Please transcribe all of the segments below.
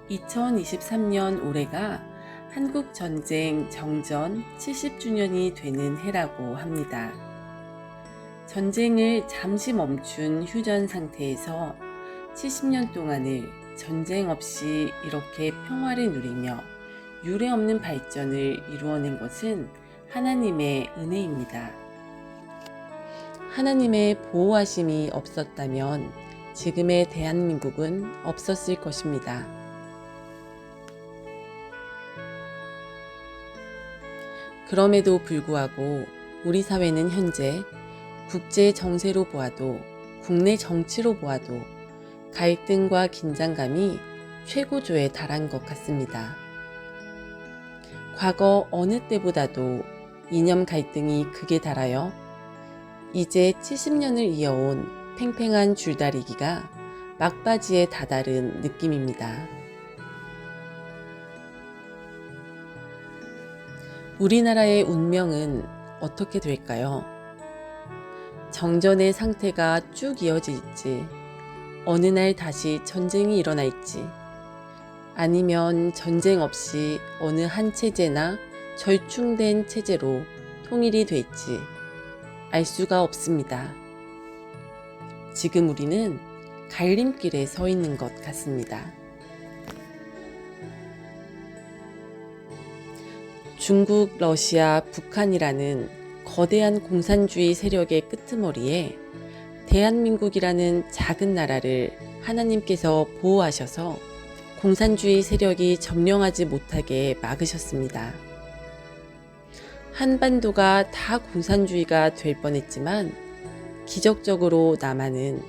2023년 올해가 한국전쟁 정전 70주년이 되는 해라고 합니다. 전쟁을 잠시 멈춘 휴전 상태에서 70년 동안을 전쟁 없이 이렇게 평화를 누리며 유례없는 발전을 이루어낸 것은 하나님의 은혜입니다. 하나님의 보호하심이 없었다면 지금의 대한민국은 없었을 것입니다. 그럼에도 불구하고 우리 사회는 현재 국제 정세로 보아도 국내 정치로 보아도 갈등과 긴장감이 최고조에 달한 것 같습니다. 과거 어느 때보다도 이념 갈등이 극에 달하여 이제 70년을 이어온 팽팽한 줄다리기가 막바지에 다다른 느낌입니다. 우리나라의 운명은 어떻게 될까요? 정전의 상태가 쭉 이어질지, 어느 날 다시 전쟁이 일어날지, 아니면 전쟁 없이 어느 한 체제나 절충된 체제로 통일이 될지 알 수가 없습니다. 지금 우리는 갈림길에 서 있는 것 같습니다. 중국, 러시아, 북한이라는 거대한 공산주의 세력의 끄트머리에 대한민국이라는 작은 나라를 하나님께서 보호하셔서 공산주의 세력이 점령하지 못하게 막으셨습니다. 한반도가 다 공산주의가 될 뻔했지만 기적적으로 남한은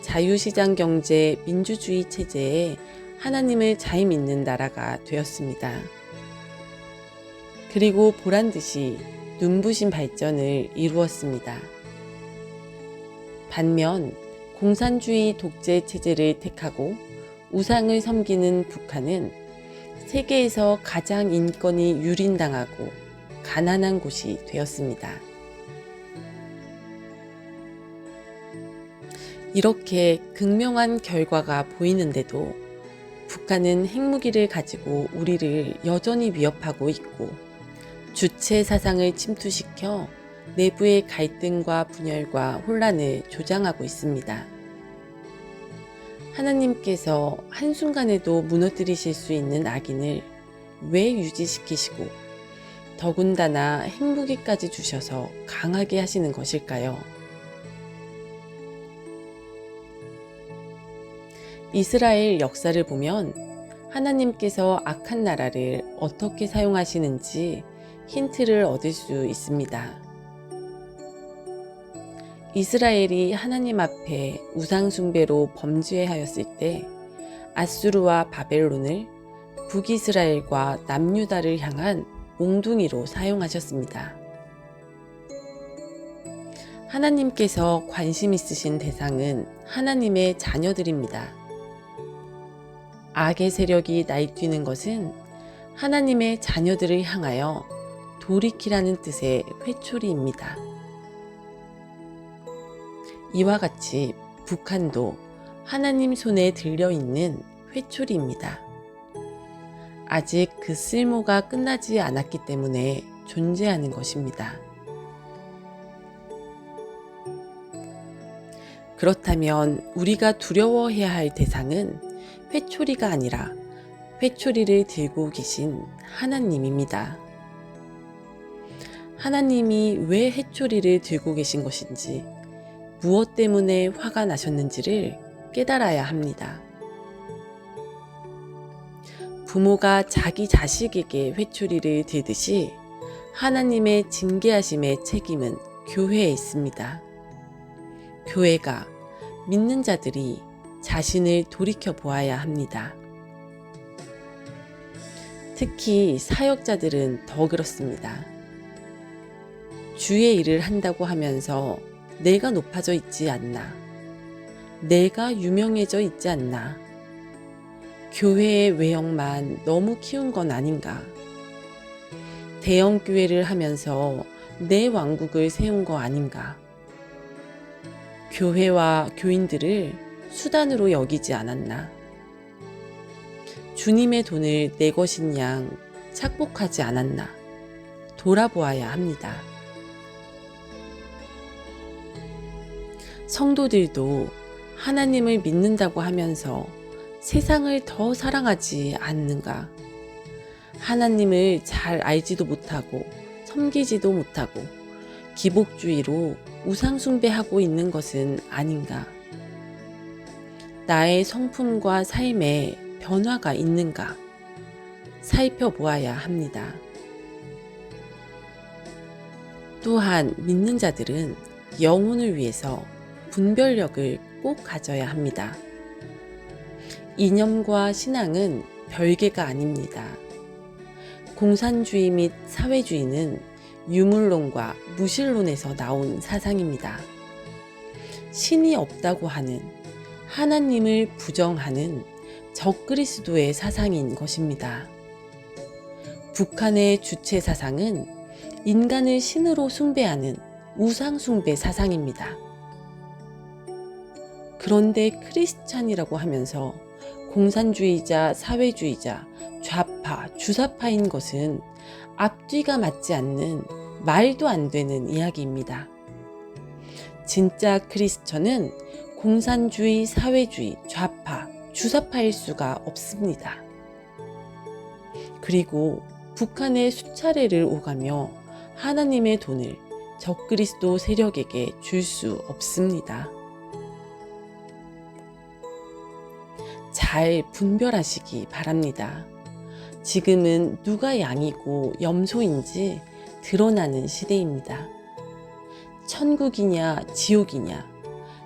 자유시장 경제 민주주의 체제에 하나님을 잘 믿는 나라가 되었습니다. 그리고 보란듯이 눈부신 발전을 이루었습니다. 반면 공산주의 독재 체제를 택하고 우상을 섬기는 북한은 세계에서 가장 인권이 유린당하고 가난한 곳이 되었습니다. 이렇게 극명한 결과가 보이는데도 북한은 핵무기를 가지고 우리를 여전히 위협하고 있고 주체 사상을 침투시켜 내부의 갈등과 분열과 혼란을 조장하고 있습니다. 하나님께서 한순간에도 무너뜨리실 수 있는 악인을 왜 유지시키시고 더군다나 핵무기까지 주셔서 강하게 하시는 것일까요? 이스라엘 역사를 보면 하나님께서 악한 나라를 어떻게 사용하시는지 힌트를 얻을 수 있습니다. 이스라엘이 하나님 앞에 우상숭배로 범죄하였을 때 아수르와 바벨론을 북이스라엘과 남유다를 향한 몽둥이로 사용하셨습니다. 하나님께서 관심 있으신 대상은 하나님의 자녀들입니다. 악의 세력이 날뛰는 것은 하나님의 자녀들을 향하여 돌이키라는 뜻의 회초리입니다. 이와 같이 북한도 하나님 손에 들려있는 회초리입니다. 아직 그 쓸모가 끝나지 않았기 때문에 존재하는 것입니다. 그렇다면 우리가 두려워해야 할 대상은 회초리가 아니라 회초리를 들고 계신 하나님입니다. 하나님이 왜 회초리를 들고 계신 것인지, 무엇 때문에 화가 나셨는지를 깨달아야 합니다. 부모가 자기 자식에게 회초리를 들듯이 하나님의 징계하심의 책임은 교회에 있습니다. 교회가, 믿는 자들이 자신을 돌이켜 보아야 합니다. 특히 사역자들은 더 그렇습니다. 주의 일을 한다고 하면서 내가 높아져 있지 않나? 내가 유명해져 있지 않나? 교회의 외형만 너무 키운 건 아닌가? 대형 교회를 하면서 내 왕국을 세운 거 아닌가? 교회와 교인들을 수단으로 여기지 않았나? 주님의 돈을 내 것인 양 착복하지 않았나 돌아보아야 합니다. 성도들도 하나님을 믿는다고 하면서 세상을 더 사랑하지 않는가? 하나님을 잘 알지도 못하고 섬기지도 못하고 기복주의로 우상숭배하고 있는 것은 아닌가? 나의 성품과 삶에 변화가 있는가? 살펴보아야 합니다. 또한 믿는 자들은 영혼을 위해서 분별력을 꼭 가져야 합니다. 이념과 신앙은 별개가 아닙니다. 공산주의 및 사회주의는 유물론과 무신론에서 나온 사상입니다. 신이 없다고 하는, 하나님을 부정하는 적그리스도의 사상인 것입니다. 북한의 주체 사상은 인간을 신으로 숭배하는 우상숭배 사상입니다. 그런데 크리스찬이라고 하면서 공산주의자, 사회주의자, 좌파, 주사파인 것은 앞뒤가 맞지 않는 말도 안 되는 이야기입니다. 진짜 크리스천은 공산주의, 사회주의, 좌파, 주사파일 수가 없습니다. 그리고 북한의 수차례를 오가며 하나님의 돈을 적그리스도 세력에게 줄 수 없습니다. 잘 분별하시기 바랍니다. 지금은 누가 양이고 염소인지 드러나는 시대입니다. 천국이냐 지옥이냐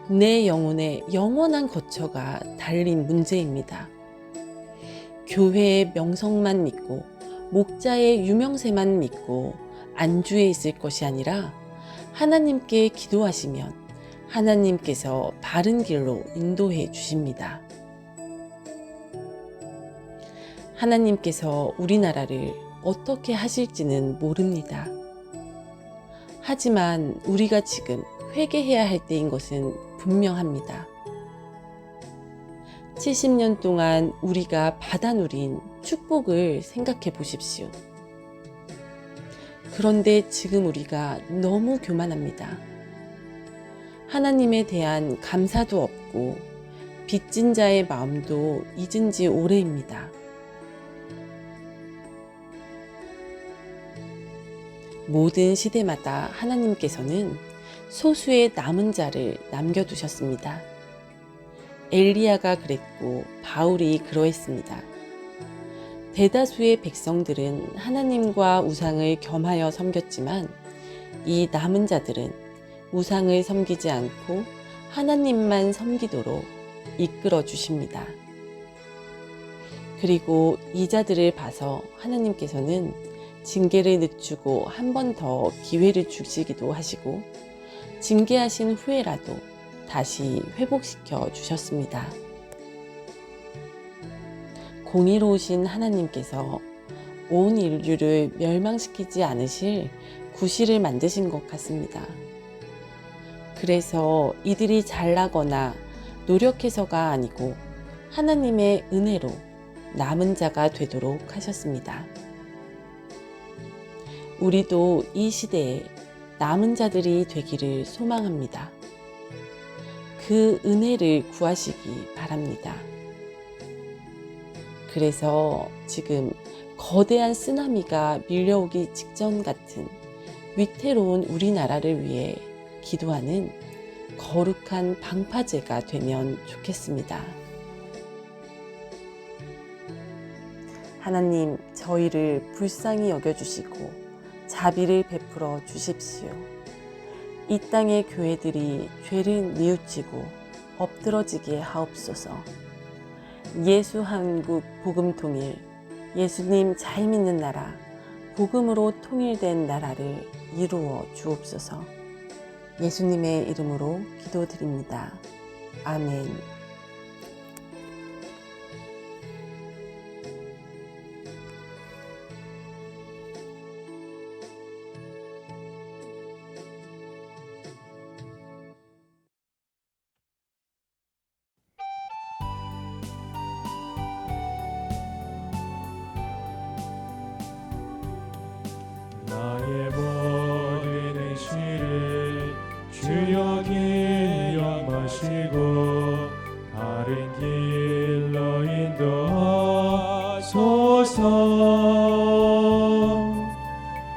내 영혼의 영원한 거처가 달린 문제입니다. 교회의 명성만 믿고 목자의 유명세만 믿고 안주해 있을 것이 아니라 하나님께 기도하시면 하나님께서 바른 길로 인도해 주십니다. 하나님께서 우리나라를 어떻게 하실지는 모릅니다. 하지만 우리가 지금 회개해야 할 때인 것은 분명합니다. 70년 동안 우리가 받아 누린 축복을 생각해 보십시오. 그런데 지금 우리가 너무 교만합니다. 하나님에 대한 감사도 없고 빚진 자의 마음도 잊은 지 오래입니다. 모든 시대마다 하나님께서는 소수의 남은 자를 남겨두셨습니다. 엘리야가 그랬고 바울이 그러했습니다. 대다수의 백성들은 하나님과 우상을 겸하여 섬겼지만 이 남은 자들은 우상을 섬기지 않고 하나님만 섬기도록 이끌어 주십니다. 그리고 이 자들을 봐서 하나님께서는 징계를 늦추고 한 번 더 기회를 주시기도 하시고 징계하신 후에라도 다시 회복시켜 주셨습니다. 공의로우신 하나님께서 온 인류를 멸망시키지 않으실 구실을 만드신 것 같습니다. 그래서 이들이 잘나거나 노력해서가 아니고 하나님의 은혜로 남은 자가 되도록 하셨습니다. 우리도 이 시대에 남은 자들이 되기를 소망합니다. 그 은혜를 구하시기 바랍니다. 그래서 지금 거대한 쓰나미가 밀려오기 직전 같은 위태로운 우리나라를 위해 기도하는 거룩한 방파제가 되면 좋겠습니다. 하나님, 저희를 불쌍히 여겨주시고 자비를 베풀어 주십시오. 이 땅의 교회들이 죄를 뉘우치고 엎드러지게 하옵소서. 예수 한국 복음 통일, 예수님 잘 믿는 나라, 복음으로 통일된 나라를 이루어 주옵소서. 예수님의 이름으로 기도드립니다. 아멘.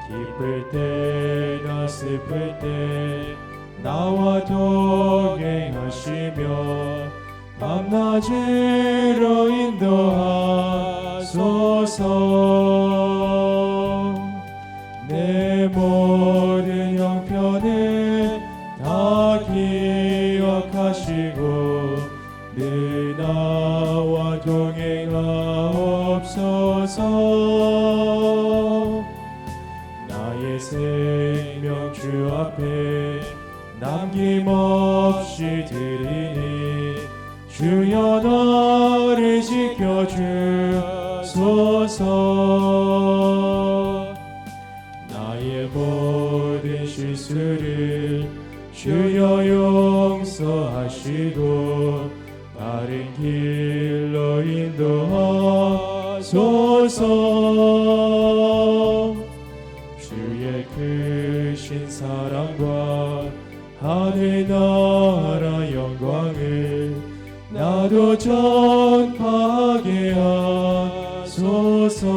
기쁠 때나 슬플 때 나와 동행하시며 밤낮으로 인도하소서. 내 모든 형편을 다 기억하시고 늘 나와 동행하옵소서. 나의 생명 주 앞에 남김없이 드리니 주여 나를 지켜주소서. 나의 모든 실수를 주여 용서하시고 바른 길로 인도하소서. 주의 크신 사랑과 하늘나라 영광을 나도 전파하게 하소서.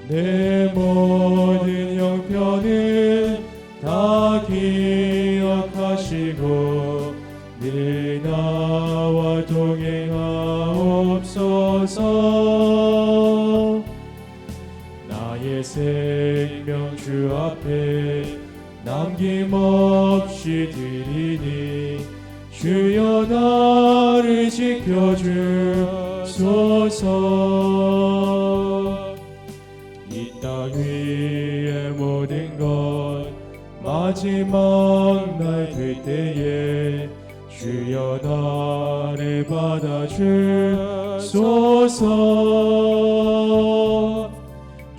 내 모든 형편을 다 기억하시고 늘 나와 동행하옵소서. 나의 생명 주 앞에 남김없이 드리니 주여 나를 지켜주소서. 이 땅 위의 모든 것 마지막 날 될 때에 주여 나를 받아주소서.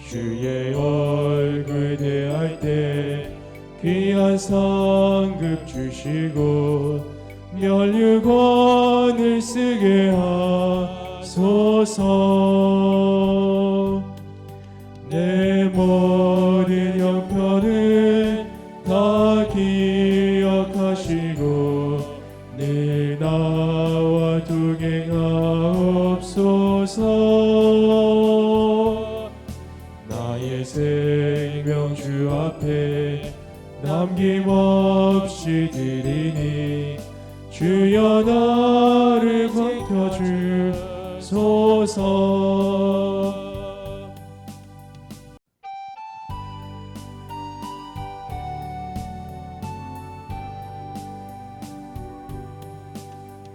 주의 얼굴 대할 때 귀한 상급 주시고 면류관을 쓰게 하소서. 내 모든 형편을 다 기억하시고 늘 나와 동행하옵소서. 나의 생명 주 앞에 남김없이 드리니 주여 나를 지켜주소서.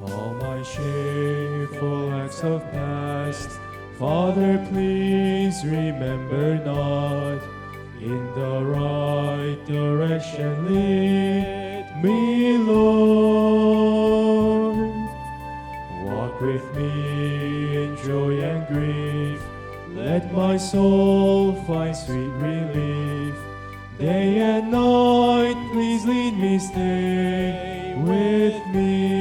All my shameful acts of past, Father, please remember not. In the right direction lead me, Lord. Walk with me in joy and grief. Let my soul find sweet relief. Day and night, please lead me, stay with me.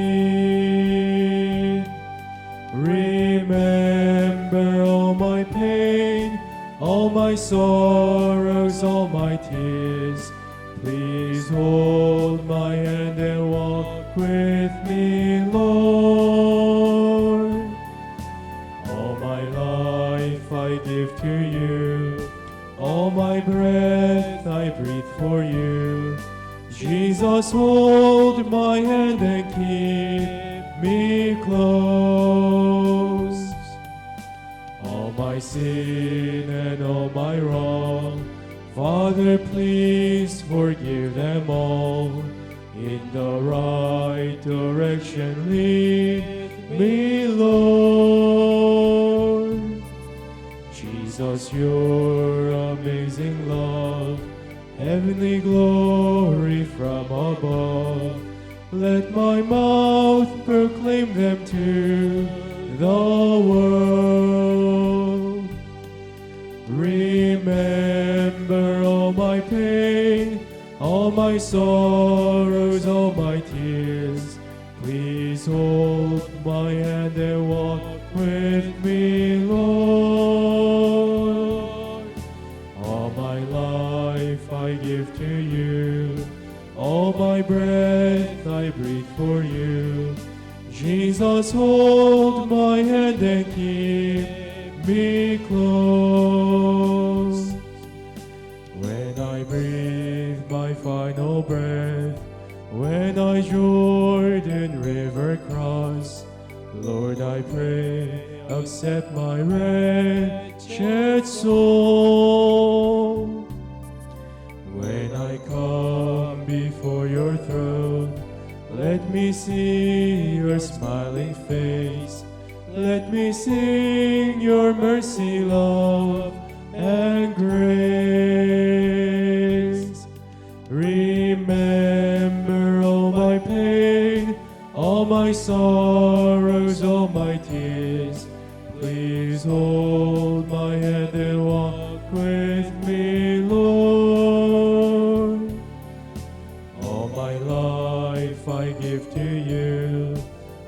Remember all my pain, all my sorrows, all my tears. Please hold my hand and walk with me, Lord. All my life I give to you, all my breath I breathe for you. Jesus, hold my hand and keep me close. All my sin and all my wrong, Father, please forgive them all. In the right direction lead me, Lord. Jesus, your amazing love, heavenly glory from above. Let my mouth proclaim them to the world. Remember all my pain, all my sorrows, all my tears. Please hold my hand and walk with me, Lord. All my life I give to you, all my breath I breathe for you. Jesus, hold my hand and keep keep me close. When I breathe my final breath, when I Jordan River cross, Lord, I pray, accept my wretched soul. When I come before your throne, let me see your smiling face. Let me sing your mercy, love, and grace. Remember all my pain, all my sorrows, all my tears. Please hold my hand and walk with me, Lord. All my life I give to you,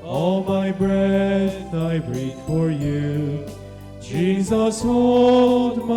all my breath I breathe for you. Jesus, hold